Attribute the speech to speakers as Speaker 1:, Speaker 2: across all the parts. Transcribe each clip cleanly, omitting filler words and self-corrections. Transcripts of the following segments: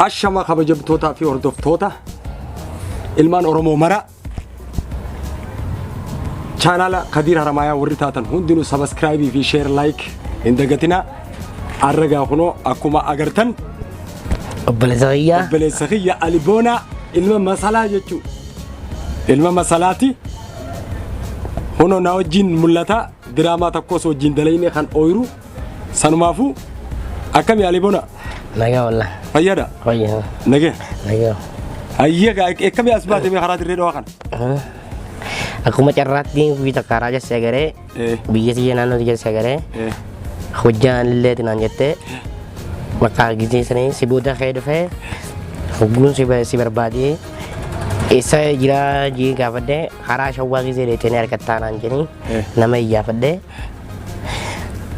Speaker 1: ashama kabajamtoota fi hordoftoota ilmaan Oromoo mara channel Kadir Haramaya warri taatan hundinuu subscribe fi share like indagatina arraga kuno akuma agartan obbalesakhiya alibona ilma masala jechu ilma masalati hono na wajin mulata drama takos wajin dalayne kan oyru sanumafu akami alibona
Speaker 2: naga wallah
Speaker 1: fayada naga ayyaga akami asbate mi kharat redo kan
Speaker 2: aku macarat ni kita karaja segere biya siya nano dia segere hujan lele tinan jette maka gizi sini sibuda khair fe hugun si berbadi isa jira ji gafade khara shawwa gizi de tener katanan jeni nama iya fade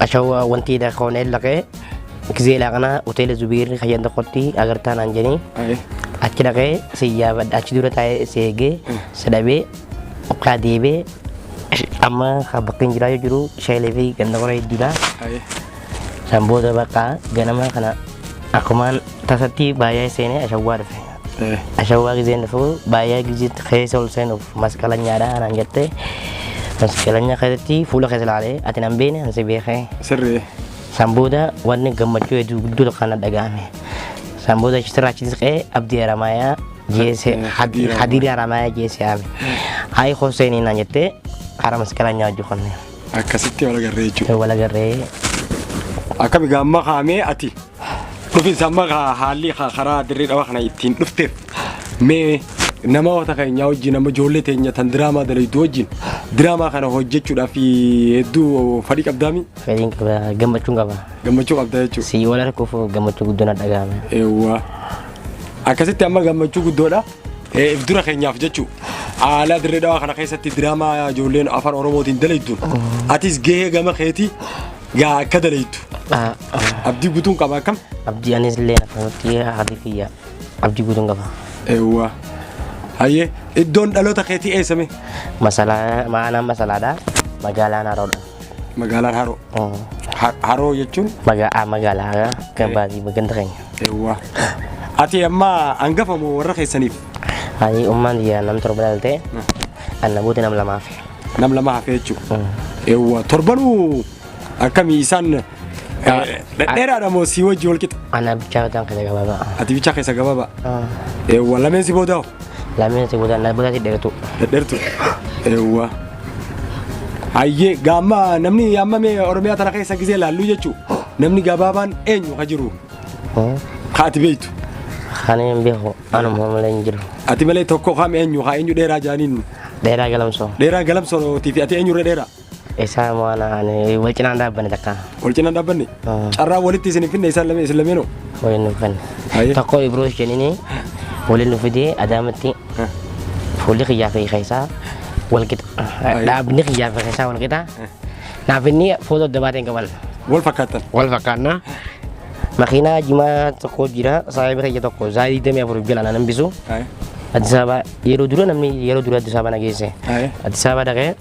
Speaker 2: ashawwa wanti da khone lake gizi lagana hotel Zubir khayan dakoti agar tanan jeni akira ke siya fade akidura tay sege sedabe Deebii amma khabakin jira juru shailevi ganda gore dila samboda baka ganama kana akuman tasati baya sene ashawar ashawar gizen fu baya gizit khaysol sen of maskalanya da nan jette maskalanya khayati fula khaysalale atinam bene anse be khay
Speaker 1: sirri
Speaker 2: samboda wanne gammachu edu dul kana dagame samboda shtrachi khay abdi Haramaya jese Hadir Haramaya jese abi ay Hussein ina nyete haram sekalanya jukonne
Speaker 1: akasitti
Speaker 2: wala garre
Speaker 1: akabi gamma khame ati dufin samma hali khara dirri dawakhna itin dufte me nama wata kanya wajji nama jollete nya tan drama dalay dojin drama kana hojjechu da fi edu fadi abdami
Speaker 2: fadin gammachu
Speaker 1: abda jechu
Speaker 2: si wala ko fo gammachu gudona dagame
Speaker 1: ewa akasitti amma gammachu gudoda ifdura kanya afjechu ala dirri dawakhna khaysati drama jollen afar oromotin dalaydu atis gehe gama kheti ga kadalaytu abdi gudun kaba kam
Speaker 2: abdi anis lena fati hadifiya abdi gudun kaba
Speaker 1: ewa haye idon dalota kheti esame
Speaker 2: masala maana masala da magalan haro
Speaker 1: haro yechun
Speaker 2: magala kabadi bagandren
Speaker 1: ewa ati amma angafa mo warra khaysanif
Speaker 2: Hai umman dia nam torbalte anna buti nam lama fe
Speaker 1: chu ewa torbanu akami isan dera da mo siwo jol kit
Speaker 2: ana bicha tan kaya baba
Speaker 1: ati bicha kaya baba ewa lamen si bodo
Speaker 2: na buti dertu
Speaker 1: ewa ayye gama namni amma me ormiya tara kaya gize lalu jechu namni gababan enyu hajiru khati beitu
Speaker 2: khane mbeho anu mo lenjiro
Speaker 1: ati mele tokko kham enyu kha enyu dera janin
Speaker 2: dera galamso
Speaker 1: tifi ati enyu dera
Speaker 2: esa mo ana ne walcina ndabane takka
Speaker 1: charra waliti sini finne islameno
Speaker 2: wayno kan takko ibro jenini wolenu fidi adamati fuli khiyafi khaysa walkit la abni khiyafi khaysa walkita na finni fodo debaten kamal wal fakatan makina jima toko jira saya beri toko zai demi apa rubel anak bisu adisaba yero dura adisaba nagese adisaba dake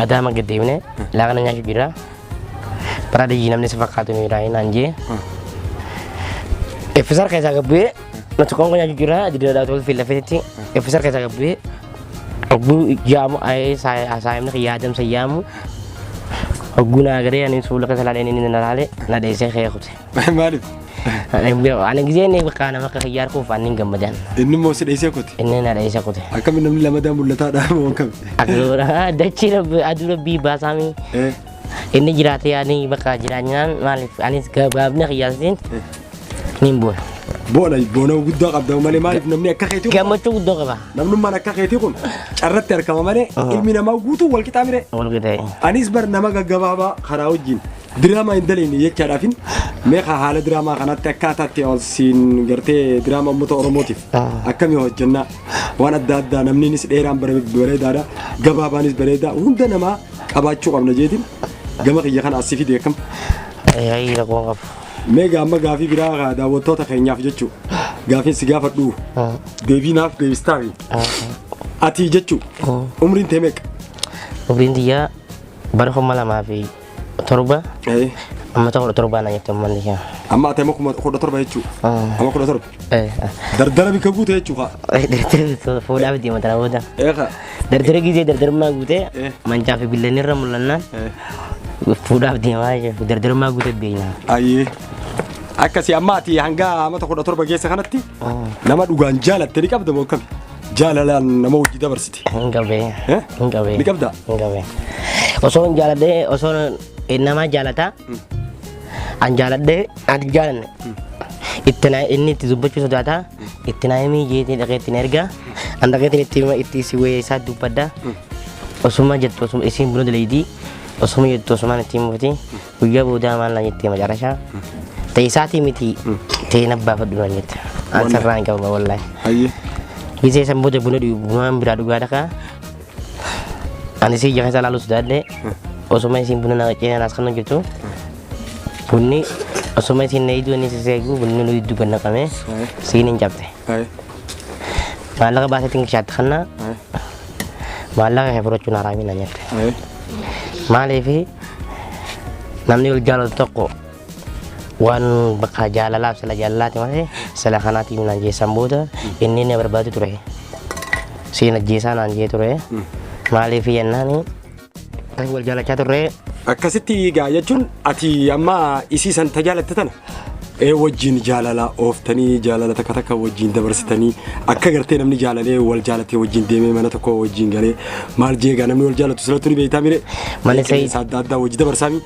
Speaker 2: ada magede ne lagana nya jira parade jinam ne sefakatu ni rai nanje efsar kaisa gabe na toko nya jira jadi ada tol fil fiti efsar kaisa gabe abu jam ai saya ne khiyadam sayamu aguna gare ani sula kasala ni nalale na dese khaykhute
Speaker 1: malif
Speaker 2: ana gize ne bakana maka khiyar ko fannin gamadan
Speaker 1: inni mo se dese kote
Speaker 2: inni na dese kote
Speaker 1: akam nam lamada mulata da mo kam
Speaker 2: agora dachira adura bi basami inni jirate ani baka jiranyan malif anis gababna khiyasin nimbo
Speaker 1: bona guddo qabda male malif namni akakheti
Speaker 2: gamatu guddo qaba
Speaker 1: namnu mana akakheti kun charrat arkama male ilmina ma gutu wal kitamire anis bar namaga gababa kharawjin drama indalini yechadafin me khala drama kana takata teolsin garte drama moto oromotif akami hojjanna wana dadda namni nis dheeran bareda gababa nis bareda undana ma qabachu qabna jedin gama khiya kana asifi dekam
Speaker 2: ay la ko qaf
Speaker 1: mega amma Gaffi bira da wotota kenya jechu Gaffi sigafa du Deebii naf de stari ati jechu umrin temek
Speaker 2: umrin dia baru kemala mafi torba amma torba na yata man dia
Speaker 1: أما أتى مكم خد تربة يجوا أما خد تربة دردرة بكبوت يجوا
Speaker 2: دردرة فول عبدي ما تراوده دردرة كذي دردرة ما قوته من جاف بالله نرم لنا فول عبدي ما يجي دردرة ما قوته بينا
Speaker 1: أيه أكسي أما تي هنگا أما تخد تربة جيسة خناتي نما دوغان جالة تريك أبدا موكم جالة لان نموجي دبرستي
Speaker 2: هنگا بيه
Speaker 1: نكبدا
Speaker 2: وصون جالة ده وصون إنما جالة تا an jaaladhe an jaalanne ittana inni itti dubbachuu sodaata ittana himii jeetii dhaqeettiin erga an dhaqeettiin itti si wayee isaa dubbadda osuma jettu osuma isiin buna daleeydii osuma jettu osumaan ittiin mufti guyyaa boodaa maal na jettee macarashaa ta'e isaatii miti ta'e nabbaafadhu naan jette an sarraan qaba wallaahi gisee san booda bunaan biraa dhugaa dhaqa ani isii jaha isaa laaluu sodaadhe osuma isiin buna na qeena naas kan jirtu bunni osuma isin neidu ni seegu bunni nu iddu ganna kame sinin jabte malaga basatin chat khanna malaga he brochu narami na nyate malefi namni ul jalal toko wan baka jalala sala jalati male sala khanati na je sambuda inni ne barbadu ture sina jesa na je ture malefi yanani ul jalal chature
Speaker 1: akkasitti gaa jechuun ati amma isii san tajaajilatti tana wajjin jaalala ooftanii jaalala takka takka wajjin dabarsitanii akka gartee namni jaalalee wal jaalatee wajjin deemee mana tokko wajjin galee maal jeegaa namni wal jaalatu silatu ni beektaa mire
Speaker 2: malee
Speaker 1: adda addaa wajji dabarsaami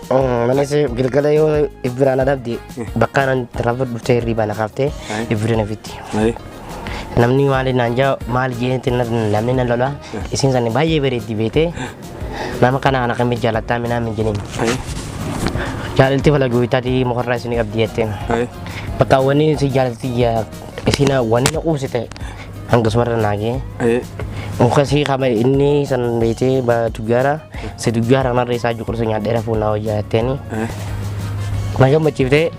Speaker 2: malee gilgala yoo ibiraan adabde bakkaan rafa dhuftee hirriibaa na kaaftee ibiraan fitti namni maali naanjaa maal jeetti namni nan lola isiin sanni baay'ee bareeddi beetee nama kana anak kami jalatta mina min jenin jalalti wala guitati mukarra sini abdiyatin baka wani si jalalti ya sina wani na usite hangga sumarra nage mukasi kama ini san bete ba tugara se tugara na resa jukur se nyadera funa wajateni naga macifte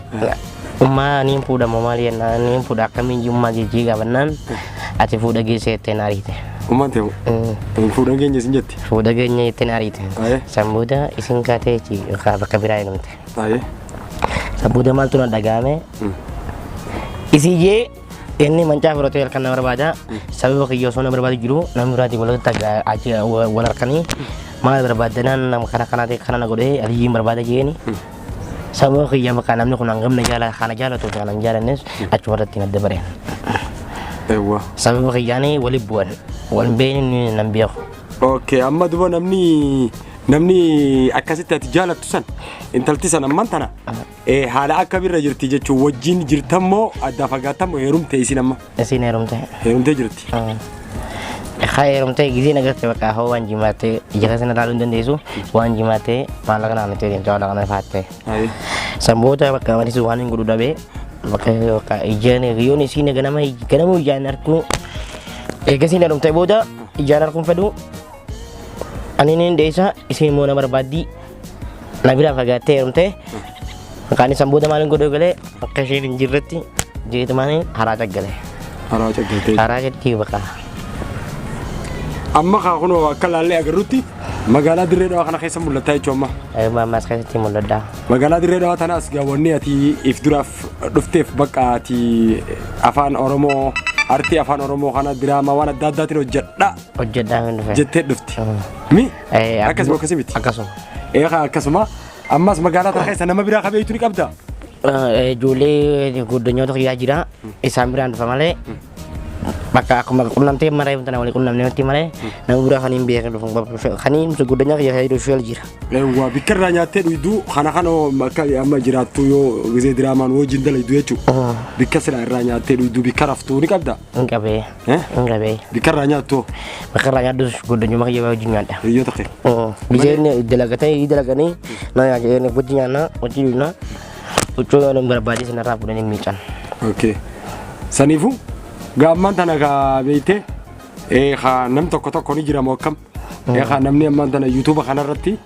Speaker 2: umma ni puda mamali na ni puda kami jumma jiji gabanan ati puda gise tenarite
Speaker 1: umante fuudhan keenya isin jetti
Speaker 2: fuudha keenya ittiin ariite sambuuda isin kaateechi bakka biraa jedhamte sambuuda maaltu na dhagaame isii jee inni mancaa firootee halkan nama barbaada sababa kiyyoo osoo nama barbaadu jiru nama biraati wal harkanii maal barbaadanaan nama kana kanaatee kana na godhee aliyyiin barbaada jeeni sababa kiyya bakka namni kun hangam na jaalatu kana hin jaalannes achumarratti na dabareen sababa kiyyaan wali bu'an wal beeni nan beeku
Speaker 1: okay amma duba namni akkasitti ati jaalattu san intalti san amman tana haala akka birra jirti jechuun wajjin jirtammoo adda fagaatamoo heerumte isin amma
Speaker 2: isin
Speaker 1: heerumte jirti
Speaker 2: heerumte gisee nagarte bakka hoo waan jimaate ija sana laaluu hin dandeessu waan jimaate maallaqa naannoo ta'e jawala kana faatte samboota bakka malis waan hin godhu dhabee bakka ijaan yoon isin ganama ijaan arku eegasiin heerumte booda ijaan arkuun fedhu aninin desa isi mo na barbadi na bira fagate heerumte kan sambuuda maalin godho gale akkasiin jirratti jeetu maani haraja gale haraja bakka
Speaker 1: amma ka kuno akka laalle agarrutti magaalaa Dirree Dhawaa kana keessa mul'ataa jechuun
Speaker 2: amma mas keessatti mul'adda
Speaker 1: magaalaa Dirree Dhawaa tanaas gaawwanni ati if duraaf dhufteef bakka ati afaan Oromoo arti afaan Oromoo kana diraama waan adda addaatiin hojjedha jettee dhufti mi akkasuma akkasumiti akkasuma ammas magaalaa tana keessa nama biraa qabeeytu ni qabda
Speaker 2: ijoollee guddanyoota kiyyaa jira isaan biraan dhufa malee bakka akkuma qunnamtee maraa tana wali qunnamneetti malee nama biraa kan hin beekan dhufu kan hin guddanyaa kiyyaa dhufee jira
Speaker 1: waa bikkarraa nyaattee dhuydu kana akka amma jiraattu yoo gisee diraamaan wajjin dalaydu jechuudha bikka sila irraa nyaattee dhuydu bikka raftuu ni qabda
Speaker 2: hin qabee
Speaker 1: bikkarraa nyaattu
Speaker 2: guddanyuma kiyyaa wajjin nyaadha
Speaker 1: yoo ta'e
Speaker 2: gisee dalaganii na nyaatee wajjin nyaanna wajjin dhuyna uccoo yoo barbaadee sanarraa fuudhanii miiccan
Speaker 1: saniifu gaamman tana ka beeyte nam tokko ni jira moo akkam namni ammaan tana yuutuuba kanarratti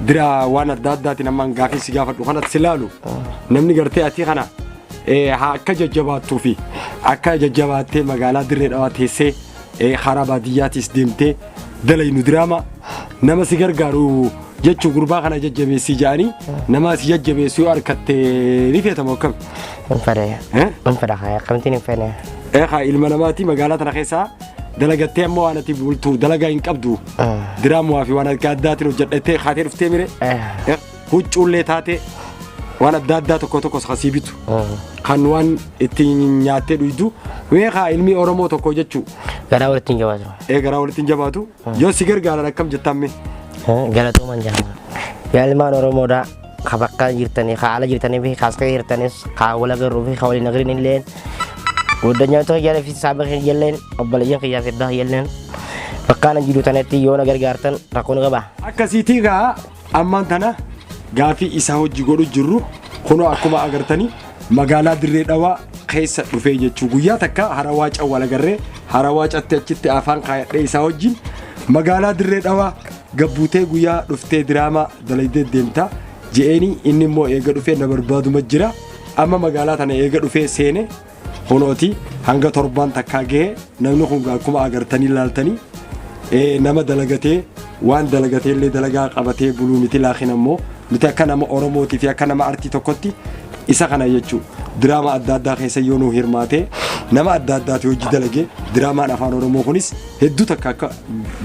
Speaker 1: dira waan adda addaatiin ammaan gaafii si gaafadhu kanatti si laalu namni gartee ati kana akka jajjabaattuu fi akka jajjabaattee magaalaa Dirree Dhawaa teessee karaa baadiyyaatis deemtee dalaynu diraama nama si gargaaru jechuu gurbaa kana jajjabeessii jedhanii nama si jajjabeessu yoo harkattee ni feetamu akkam
Speaker 2: Fare. Fare kaya kamtin fane.
Speaker 1: Haa ilma namaati magaalaa tana keessaa dalagattee ammoo waan ati bultu dalagaa hin qabdu. Diraamaa fi waan adda addaatiin hojjedhattee haatee dhuftee mire. Huccuullee taate waan adda addaa tokko tokkos kasii bitu. Kan waan ittiin nyaattee dhuydu. Haa ilmi Oromoo tokko jechuu.
Speaker 2: Garaa walitti hin jabaatu.
Speaker 1: Garaa walitti hin jabaatu. Yoo si gargaaran akkam jettamme.
Speaker 2: Galatoo man jaama. Yaa ilmaan Oromoodhaa bakka jirtanii haala jirtanii fi kaaskaa jirtanis wala garuu fi waliin nagariin illeen guddanya tokko jala fi saaba hin jelleen obboleeyyan kiyyaa fi daa jelleen bakka ana jiru tanatti yoo na gargaartan rakkoon qaba.
Speaker 1: Akkasiitii gaa ammaan tana Gaaffii isaa hojii godhu jirru kunoo akkuma agartanii magaalaa Dirree Dhawaa keessa dhufee jechuu guyyaa takka Harawaa Cawwal agarree Harawaa Cattee achitti afaan kaayadhee isaa wajjin magaalaa Dirree Dhawaa gabbuutee guyyaa dhuftee diraamaa dalaydee deemtaa. Jeeni inni immoo eega dhufee na barbaaduma jira amma magaalaa tana eega dhufee seene honooti hanga torbaan takkaa gahee namni kun akkuma agartanii ilaaltanii nama dalagatee waan dalagatee illee dalagaa qabatee buluu miti laakiin ammoo nuti akka nama Oromootii fi akka nama artii tokkotti isa kana jechuu diraamaa adda addaa keessa yoo nu hirmaatee nama adda addaati hojii dalagee diraamaan afaan Oromoo kunis hedduu takka akka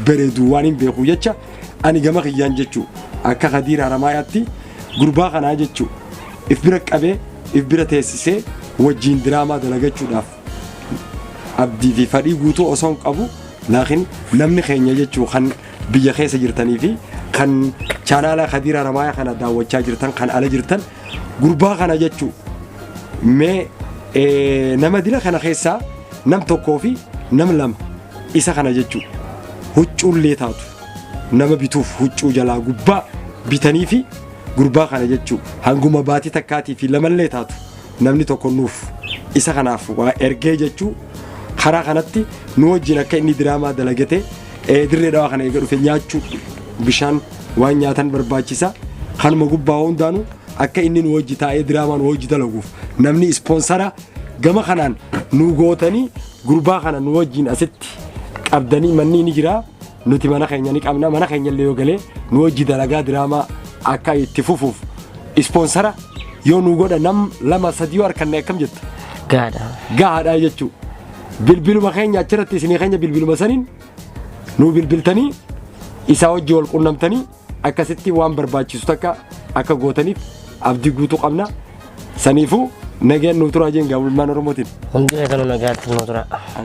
Speaker 1: bareedu waan hin beeku jecha ani gama kiyyaan jechuu akka Kadir Haramayaatti gurbaa kanaa jechuu if bira qabee if bira teessisee wajjin diraamaa dalagachuudhaaf abdii fi fadhii guutuu osoo hin qabu laakiin namni keenya jechuu kan biyya keessa jirtanii fi kan chaanaala Kadir Haramaya kana daawwachaa jirtan kan ala jirtan gurbaa kana jechuu mee nama dila kana keessaa nam tokkoo fi nam lama isa kana jechuu huccuullee taatu nama bituuf huccuu jalaa gubbaa bitanii fi gurbaa kana jechuu hanguma baatii takkaatii fi lamallee taatu namni tokko nuuf isa kanaaf waa ergee jechuu karaa kanatti nu wajjin akka inni diraamaa dalagate Dirree Dhawaa kana eega dhufe nyaachuu bishaan waan nyaatan barbaachisa kanuma gubbaa hundaanu akka inni nu wajji taa'ee diraamaa nu wajji dalaguuf namni ispoonsara gama kanaan nu gootanii gurbaa kana nu wajjin asitti qabdanii manni ni jira nuti mana keenya ni qabna mana keenya illee yoo galee nu wajji dalagaa diraamaa akka itti fufuuf ispoonsara yoo nu godha nam lama sadii harkanne akkam jetta gaadha jechuu bilbiluma keenya achirratti isinii keenya bilbiluma saniin nu bilbiltanii isaa wajji wal qunnamtanii akkasitti waan barbaachisu takka akka gootaniif abdii guutuu qabna saniifuu nageen nu turaa jeen gaabulmaan Oromootiin
Speaker 2: hundi kanuu nagaatti nu turaa